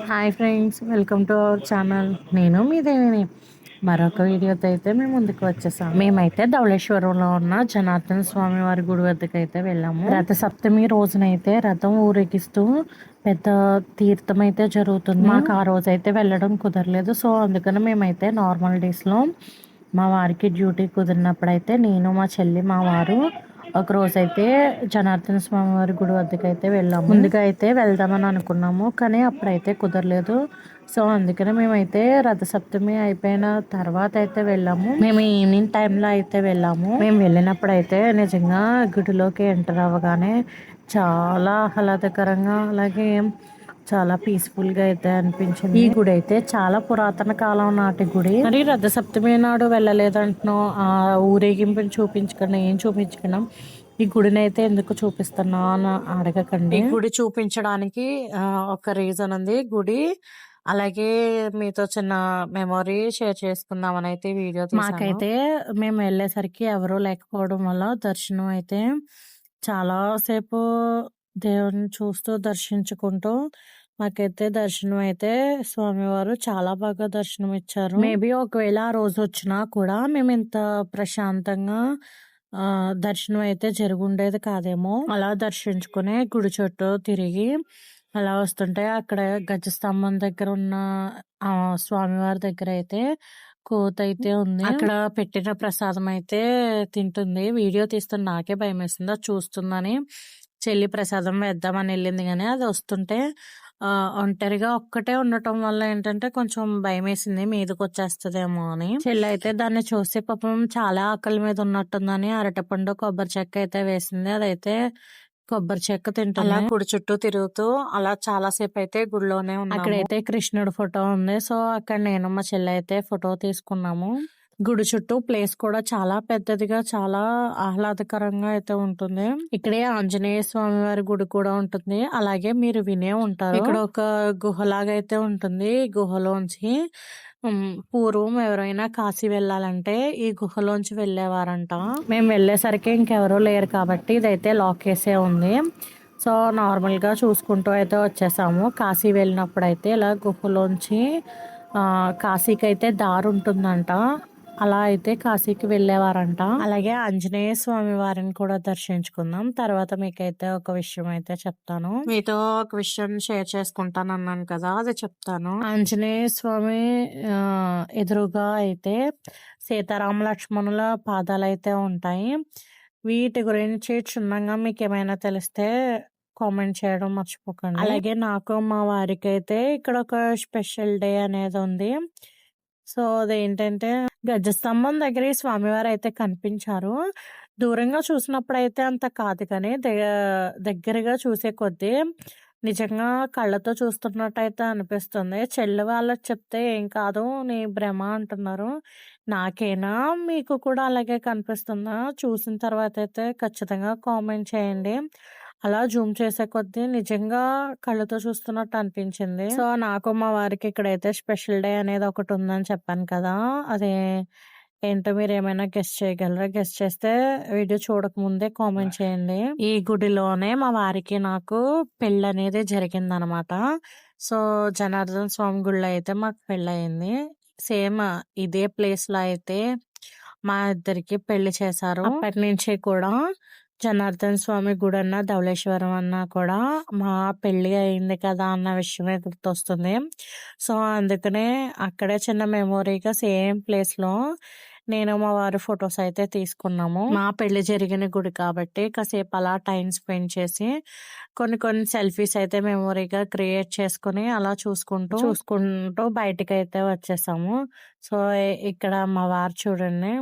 Hi friends, welcome to our channel. నేను మీ దేవిని. మరొక వీడియోతో అయితే మేము ముందుకు వచ్చేసాం. మేమైతే ధవళేశ్వరంలో ఉన్న జనార్దన స్వామి వారి గుడి వద్దకు అయితే వెళ్ళాము. రథ సప్తమి రోజునైతే రథం ఊరేగిస్తూ పెద్ద తీర్థం అయితే జరుగుతుంది. మాకు ఆ రోజు అయితే వెళ్ళడం కుదరలేదు. సో అందుకని మేమైతే నార్మల్ డేస్లో మా వారికి డ్యూటీ కుదిరినప్పుడైతే నేను, మా చెల్లి, మా వారు ఒక రోజు అయితే జనార్దన స్వామి వారి గుడి వద్దకు అయితే వెళ్ళాము. ముందుగా అయితే వెళ్దామని అనుకున్నాము, కానీ అప్పుడైతే కుదరలేదు. సో అందుకనే మేమైతే రథసప్తమి అయిపోయిన తర్వాత అయితే వెళ్ళాము. మేము ఈవినింగ్ టైంలో అయితే వెళ్ళాము. మేము వెళ్ళినప్పుడు అయితే నిజంగా గుడిలోకి ఎంటర్ అవ్వగానే చాలా ఆహ్లాదకరంగా, అలాగే చాలా పీస్ఫుల్ గా అయితే అనిపించింది. ఈ గుడి అయితే చాలా పురాతన కాలం నాటి గుడి. మరి రథసప్తమి నాడు వెళ్ళలేదంటున్నాం, ఆ ఊరేగింపుని చూపించకుండా ఏం చూపించకుండా ఈ గుడిని అయితే ఎందుకు చూపిస్తున్నా అని అడగకండి. ఈ గుడి చూపించడానికి ఒక రీజన్ ఉంది. గుడి అలాగే మీతో చిన్న మెమొరీ షేర్ చేసుకుందామని అయితే వీడియో తీసాను. మాకైతే మేము వెళ్ళేసరికి ఎవరూ లేకపోవడం వల్ల దర్శనం అయితే చాలా సేపు దేవుని చూస్తూ దర్శించుకుంటూ మాకైతే దర్శనం అయితే స్వామివారు చాలా బాగా దర్శనం ఇచ్చారు. మేబీ ఒకవేళ ఆ రోజు వచ్చినా కూడా మేము ఇంత ప్రశాంతంగా దర్శనం అయితే జరుగుండేది కాదేమో. అలా దర్శించుకుని గుడి చుట్టూ తిరిగి అలా వస్తుంటే అక్కడ గజస్తంభం దగ్గర ఉన్న స్వామివారి దగ్గర అయితే కోత అయితే ఉంది. అక్కడ పెట్టిన ప్రసాదం అయితే తింటుంది. వీడియో తీస్తున్న నాకే భయం వేస్తుంది, అది చూస్తుందని. చెల్లి ప్రసాదం వేద్దామని వెళ్ళింది, కానీ అది వస్తుంటే ఒంటరిగా ఒక్కటే ఉండటం వల్ల ఏంటంటే కొంచెం భయం వేసింది, మీదకి వచ్చేస్తుందేమో అని. చెల్లి అయితే దాన్ని చూసి పాపం చాలా ఆకలి మీద ఉన్నట్టుందని అరటిపండు, కొబ్బరి చెక్క అయితే వేసింది. అదైతే కొబ్బరి చెక్క తింటుంది. అలా గుడి చుట్టూ తిరుగుతూ అలా చాలా సేపు అయితే గుడిలోనే ఉన్నాము. అక్కడైతే కృష్ణుడు ఫోటో ఉంది. సో అక్కడ నేను, మా చెల్లి అయితే ఫోటో తీసుకున్నాము. గుడి చుట్టూ ప్లేస్ కూడా చాలా పెద్దదిగా, చాలా ఆహ్లాదకరంగా అయితే ఉంటుంది. ఇక్కడే ఆంజనేయ స్వామి వారి గుడి కూడా ఉంటుంది. అలాగే మీరు వినే ఉంటారు, ఇక్కడ ఒక గుహలాగా అయితే ఉంటుంది. ఈ గుహలోంచి పూర్వం ఎవరైనా కాశీ వెళ్ళాలంటే ఈ గుహలోంచి వెళ్ళేవారంట. మేము వెళ్ళేసరికి ఇంకెవరూ లేరు కాబట్టి ఇదైతే లాక్ చేసే ఉంది. సో నార్మల్గా చూసుకుంటూ అయితే వచ్చేసాము. కాశీ వెళ్ళినప్పుడు అయితే ఇలా గుహలోంచి కాశీకి అయితే దారి ఉంటుందంట. అలా అయితే కాశీకి వెళ్ళేవారంట. అలాగే ఆంజనేయ స్వామి వారిని కూడా దర్శించుకుందాం. తర్వాత మీకైతే ఒక విషయం అయితే చెప్తాను. మీతో ఒక విషయం షేర్ చేసుకుంటాను అన్నాను కదా, అది చెప్తాను. ఆంజనేయ స్వామి ఎదురుగా అయితే సీతారామ లక్ష్మణుల పాదాలు అయితే ఉంటాయి. వీటి గురించి క్షుణ్ణంగా మీకు ఏమైనా తెలిస్తే కామెంట్ చేయడం మర్చిపోకండి. అలాగే నాకు, మా వారికి అయితే ఇక్కడ ఒక స్పెషల్ డే అనేది ఉంది. సో అదేంటంటే గజస్తంభం దగ్గర ఈ స్వామివారు అయితే కనిపించారు. దూరంగా చూసినప్పుడు అయితే అంత కాదు, కానీ దగ్గరగా చూసే కొద్దీ నిజంగా కళ్ళతో చూస్తున్నట్టయితే అనిపిస్తుంది. చెల్లి వాళ్ళకి చెప్తే ఏం కాదు, నీ భ్రమ అంటున్నారు. నాకేనా, మీకు కూడా అలాగే కనిపిస్తుందా? చూసిన తర్వాత అయితే ఖచ్చితంగా కామెంట్ చేయండి. అలా జూమ్ చేసే కొద్దీ నిజంగా కళ్ళతో చూస్తున్నట్టు అనిపించింది. సో నాకు, మా వారికి ఇక్కడైతే స్పెషల్ డే అనేది ఒకటి ఉందని చెప్పాను కదా, అదే ఏంటో మీరు ఏమైనా గెస్ట్ చేయగలరా? గెస్ట్ చేస్తే వీడియో చూడక ముందే కామెంట్ చేయండి. ఈ గుడిలోనే మా వారికి నాకు పెళ్ళి అనేది జరిగింది అనమాట. సో జనార్దన స్వామి గుడిలో అయితే మాకు పెళ్ళి అయింది. సేమ్ ఇదే ప్లేస్ లో అయితే మా ఇద్దరికి పెళ్లి చేశారు. అప్పటి నుంచి కూడా జనార్దన స్వామి గుడి అన్నా, ధవళేశ్వరం అన్నా కూడా మా పెళ్లి అయింది కదా అన్న విషయమే గుర్తొస్తుంది. సో అందుకనే అక్కడే చిన్న మెమొరీగా సేమ్ ప్లేస్ లో నేను, మా వారు ఫొటోస్ అయితే తీసుకున్నాము. మా పెళ్లి జరిగిన గుడి కాబట్టి కాసేపు అలా టైం స్పెండ్ చేసి కొన్ని సెల్ఫీస్ అయితే మెమొరీగా క్రియేట్ చేసుకుని అలా చూసుకుంటూ బయటికి అయితే వచ్చేసాము. సో ఇక్కడ మా వారు చూడండి,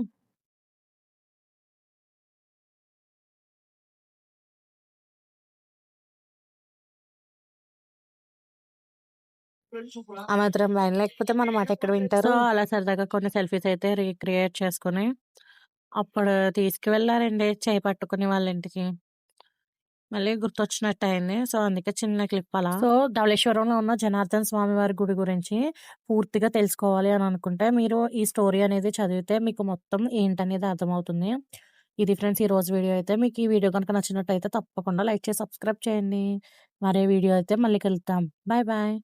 ఆ మాత్రం లైన్ లేకపోతే మన మాట ఎక్కడ వింటారు. అలా సరదాగా కొన్ని సెల్ఫీస్ అయితే రీక్రియేట్ చేసుకుని అప్పుడు తీసుకువెళ్ళారండి, చేయి పట్టుకుని వాళ్ళ ఇంటికి. మళ్ళీ గుర్తొచ్చినట్టు అయింది. సో అందుకే చిన్న క్లిప్ అలా. సో ధవళేశ్వరంలో ఉన్న జనార్దన్ స్వామి వారి గుడి గురించి పూర్తిగా తెలుసుకోవాలి అని అనుకుంటే మీరు ఈ స్టోరీ అనేది చదివితే మీకు మొత్తం ఏంటనేది అర్థమవుతుంది. ఇది ఫ్రెండ్స్ ఈ రోజు వీడియో అయితే. మీకు ఈ వీడియో కనుక నచ్చినట్టయితే తప్పకుండా లైక్ చేసి సబ్స్క్రైబ్ చేయండి. మరే వీడియో అయితే మళ్ళీ కలుద్దాం. Bye bye.